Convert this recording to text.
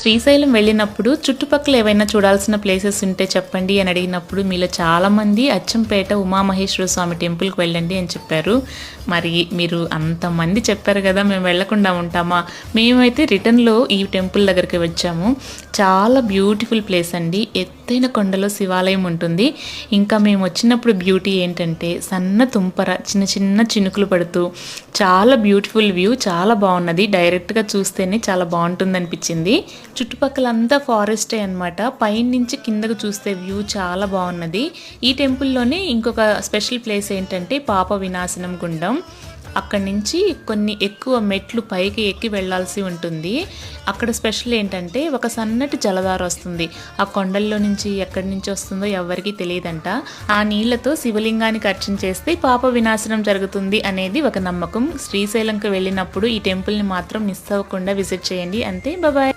శ్రీశైలం వెళ్ళినప్పుడు చుట్టుపక్కల ఏవైనా చూడాల్సిన ప్లేసెస్ ఉంటే చెప్పండి అని అడిగినప్పుడు మీలో చాలామంది అచ్చంపేట ఉమామహేశ్వర స్వామి టెంపుల్కి వెళ్ళండి అని చెప్పారు. మరి మీరు అంతమంది చెప్పారు కదా, మేము వెళ్ళకుండా ఉంటామా? మేమైతే రిటర్న్లో ఈ టెంపుల్ దగ్గరికి వచ్చాము. చాలా బ్యూటిఫుల్ ప్లేస్ అండి. ఎత్తైన కొండలో శివాలయం ఉంటుంది. ఇంకా మేము వచ్చినప్పుడు బ్యూటీ ఏంటంటే సన్న తుంపర చిన్న చిన్న చినుకులు పడుతూ చాలా బ్యూటిఫుల్ వ్యూ, చాలా బాగున్నది. డైరెక్ట్గా చూస్తేనే చాలా బాగుంటుంది అనిపించింది. చుట్టుపక్కలంతా ఫారెస్టే అనమాట. పైన నుంచి కిందకు చూస్తే వ్యూ చాలా బాగున్నది. ఈ టెంపుల్లోనే ఇంకొక స్పెషల్ ప్లేస్ ఏంటంటే పాప వినాశనం గుండం. అక్కడి నుంచి కొన్ని ఎక్కువ మెట్లు పైకి ఎక్కి వెళ్ళాల్సి ఉంటుంది. అక్కడ స్పెషల్ ఏంటంటే ఒక సన్నటి జలధార వస్తుంది. ఆ కొండల్లో నుంచి ఎక్కడి నుంచి వస్తుందో ఎవరికీ తెలియదంట. ఆ నీళ్లతో శివలింగానికి అర్చన చేస్తే పాప వినాశనం జరుగుతుంది అనేది ఒక నమ్మకం. శ్రీశైలంకి వెళ్ళినప్పుడు ఈ టెంపుల్ని మాత్రం మిస్ అవ్వకుండా విజిట్ చేయండి. అంతే, బాయ్.